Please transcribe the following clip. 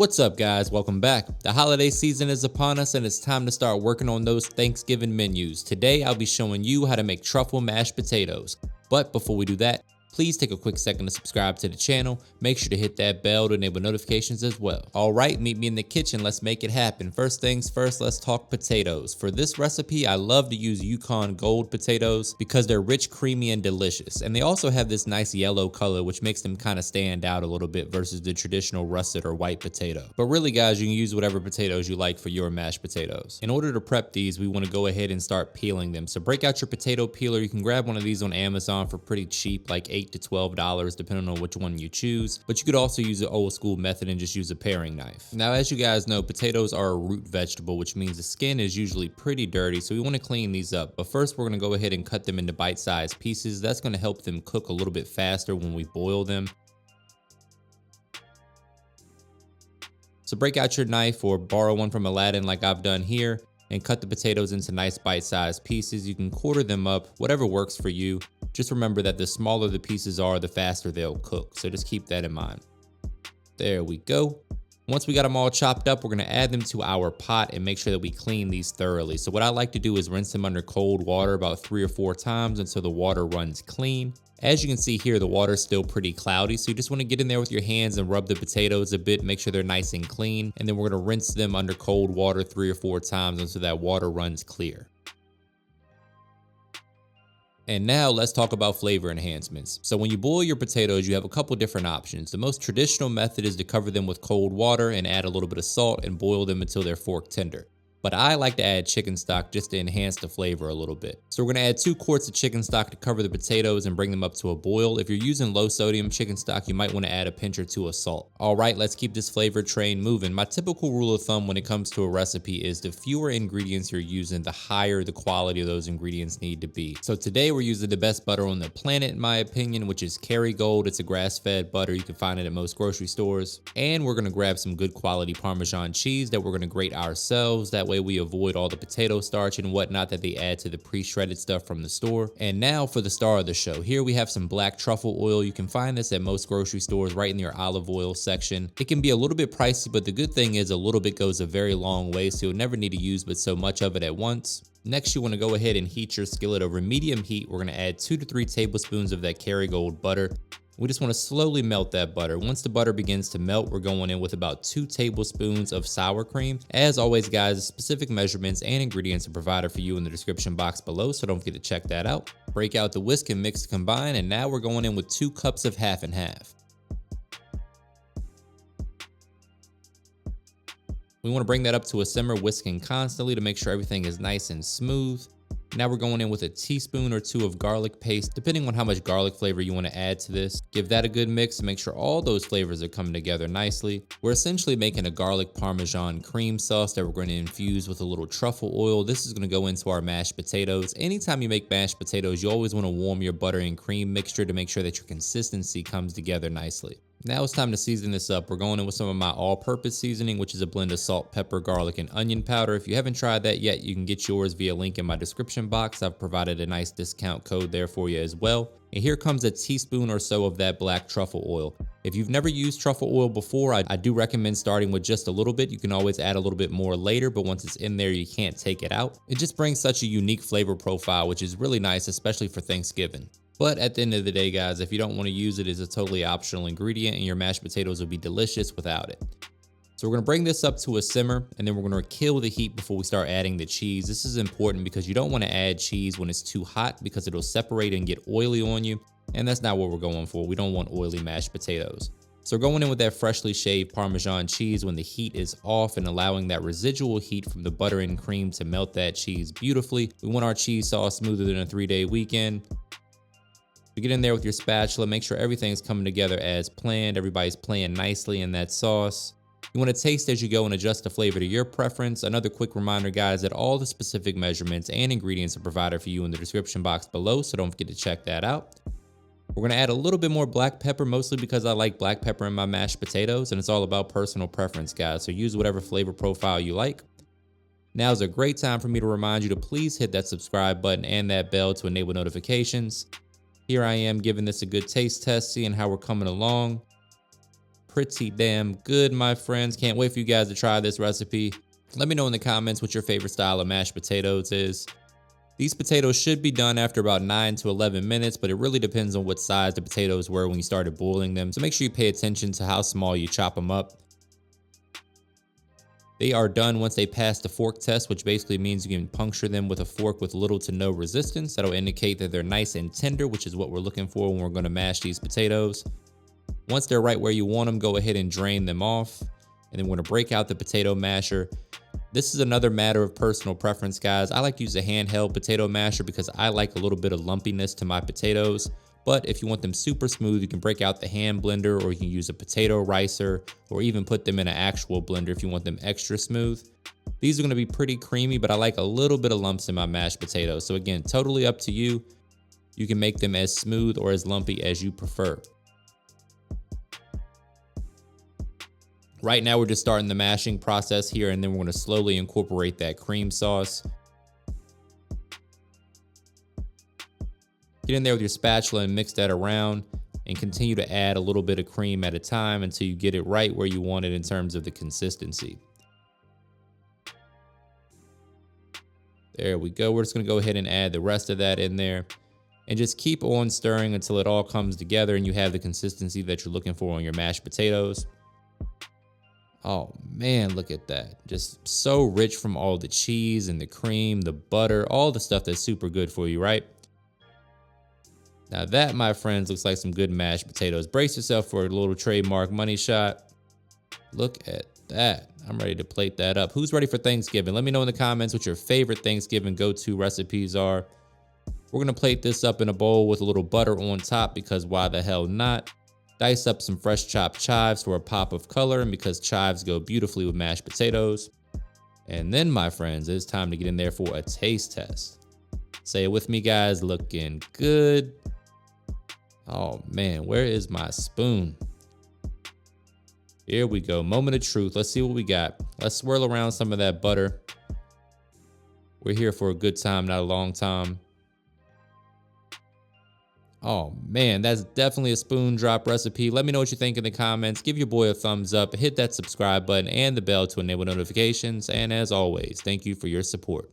What's up, guys? Welcome back. The holiday season is upon us and it's time to start working on those Thanksgiving menus. Today I'll be showing you how to make truffle mashed potatoes. But before we do that, please take a quick second to subscribe to the channel. Make sure to hit that bell to enable notifications as well. All right, meet me in the kitchen. Let's make it happen. First things first, let's talk potatoes. For this recipe, I love to use Yukon Gold potatoes because they're rich, creamy, and delicious. And they also have this nice yellow color, which makes them kind of stand out a little bit versus the traditional russet or white potato. But really, guys, you can use whatever potatoes you like for your mashed potatoes. In order to prep these, we want to go ahead and start peeling them. So break out your potato peeler. You can grab one of these on Amazon for pretty cheap, like $8 to $12 depending on which one you choose, but you could also use the old school method and just use a paring knife. Now, as you guys know, potatoes are a root vegetable, which means the skin is usually pretty dirty, so we want to clean these up. But first, we're going to go ahead and cut them into bite-sized pieces. That's going to help them cook a little bit faster when we boil them. So break out your knife or borrow one from Aladdin like I've done here and cut the potatoes into nice bite-sized pieces. You can quarter them up, whatever works for you. Just remember that the smaller the pieces are, the faster they'll cook. So just keep that in mind. There we go. Once we got them all chopped up, we're gonna add them to our pot and make sure that we clean these thoroughly. So what I like to do is rinse them under cold water about 3 or 4 times until the water runs clean. As you can see here, the water's still pretty cloudy, so you just want to get in there with your hands and rub the potatoes a bit, make sure they're nice and clean, and then we're going to rinse them under cold water 3 or 4 times until that water runs clear. And now let's talk about flavor enhancements. So when you boil your potatoes, you have a couple different options. The most traditional method is to cover them with cold water and add a little bit of salt and boil them until they're fork tender. But I like to add chicken stock just to enhance the flavor a little bit. So we're gonna add 2 quarts of chicken stock to cover the potatoes and bring them up to a boil. If you're using low sodium chicken stock, you might wanna add a pinch or 2 of salt. All right, let's keep this flavor train moving. My typical rule of thumb when it comes to a recipe is the fewer ingredients you're using, the higher the quality of those ingredients need to be. So today we're using the best butter on the planet, in my opinion, which is Kerrygold. It's a grass-fed butter. You can find it at most grocery stores. And we're gonna grab some good quality Parmesan cheese that we're gonna grate ourselves. That way we avoid all the potato starch and whatnot that they add to the pre-shredded stuff from the store. And now for the star of the show. Here we have some black truffle oil. You can find this at most grocery stores right in your olive oil section. It can be a little bit pricey, but the good thing is a little bit goes a very long way, so you'll never need to use but so much of it at once. Next, you want to go ahead and heat your skillet over medium heat. We're going to add 2 to 3 tablespoons of that Kerrygold butter. We just want to slowly melt that butter. Once the butter begins to melt, we're going in with about 2 tablespoons of sour cream. As always, guys, specific measurements and ingredients are provided for you in the description box below, so don't forget to check that out. Break out the whisk and mix to combine, and now we're going in with 2 cups of half and half. We want to bring that up to a simmer, whisking constantly to make sure everything is nice and smooth. Now we're going in with a teaspoon or 2 of garlic paste, depending on how much garlic flavor you want to add to this. Give that a good mix to make sure all those flavors are coming together nicely. We're essentially making a garlic Parmesan cream sauce that we're going to infuse with a little truffle oil. This is going to go into our mashed potatoes. Anytime you make mashed potatoes, you always want to warm your butter and cream mixture to make sure that your consistency comes together nicely. Now it's time to season this up. We're going in with some of my all-purpose seasoning, which is a blend of salt, pepper, garlic, and onion powder. If you haven't tried that yet, you can get yours via link in my description box. I've provided a nice discount code there for you as well. And here comes a teaspoon or so of that black truffle oil. If you've never used truffle oil before, I do recommend starting with just a little bit. You can always add a little bit more later, but once it's in there, you can't take it out. It just brings such a unique flavor profile, which is really nice, especially for Thanksgiving. But at the end of the day, guys, if you don't want to use it, it's a totally optional ingredient and your mashed potatoes will be delicious without it. So we're going to bring this up to a simmer and then we're going to kill the heat before we start adding the cheese. This is important because you don't want to add cheese when it's too hot because it'll separate and get oily on you. And that's not what we're going for. We don't want oily mashed potatoes. So we're going in with that freshly shaved Parmesan cheese when the heat is off and allowing that residual heat from the butter and cream to melt that cheese beautifully. We want our cheese sauce smoother than a 3-day weekend. So get in there with your spatula, make sure everything's coming together as planned. Everybody's playing nicely in that sauce. You want to taste as you go and adjust the flavor to your preference. Another quick reminder, guys, that all the specific measurements and ingredients are provided for you in the description box below, so don't forget to check that out. We're going to add a little bit more black pepper, mostly because I like black pepper in my mashed potatoes, and it's all about personal preference, guys, so use whatever flavor profile you like. Now is a great time for me to remind you to please hit that subscribe button and that bell to enable notifications. Here I am giving this a good taste test, seeing how we're coming along. pretty damn good, my friends. Can't wait for you guys to try this recipe. Let me know in the comments what your favorite style of mashed potatoes is. These potatoes should be done after about 9 to 11 minutes, but it really depends on what size the potatoes were when you started boiling them. So make sure you pay attention to how small you chop them up. They are done once they pass the fork test, which basically means you can puncture them with a fork with little to no resistance. That'll indicate that they're nice and tender, which is what we're looking for when we're going to mash these potatoes. Once they're right where you want them, go ahead and drain them off. And then we're going to break out the potato masher. This is another matter of personal preference, guys. I like to use a handheld potato masher because I like a little bit of lumpiness to my potatoes. But if you want them super smooth, you can break out the hand blender, or you can use a potato ricer, or even put them in an actual blender if you want them extra smooth. These are going to be pretty creamy, but I like a little bit of lumps in my mashed potatoes. So again, totally up to you. You can make them as smooth or as lumpy as you prefer. Right now, we're just starting the mashing process here, and then we're going to slowly incorporate that cream sauce. Get in there with your spatula and mix that around, and continue to add a little bit of cream at a time until you get it right where you want it in terms of the consistency. There we go. We're just going to go ahead and add the rest of that in there, and just keep on stirring until it all comes together and you have the consistency that you're looking for on your mashed potatoes. Oh man, look at that. Just so rich from all the cheese and the cream, the butter, all the stuff that's super good for you, right? Now that, my friends, looks like some good mashed potatoes. Brace yourself for a little trademark money shot. Look at that. I'm ready to plate that up. Who's ready for Thanksgiving? Let me know in the comments what your favorite Thanksgiving go-to recipes are. We're gonna plate this up in a bowl with a little butter on top, because why the hell not? Dice up some fresh chopped chives for a pop of color, and because chives go beautifully with mashed potatoes. And then, my friends, it's time to get in there for a taste test. Say it with me, guys. Looking good. Oh man, where is my spoon? Here we go. Moment of truth. Let's see what we got. Let's swirl around some of that butter. We're here for a good time, not a long time. Oh man, that's definitely a spoon drop recipe. Let me know what you think in the comments. Give your boy a thumbs up, hit that subscribe button and the bell to enable notifications. And as always, thank you for your support.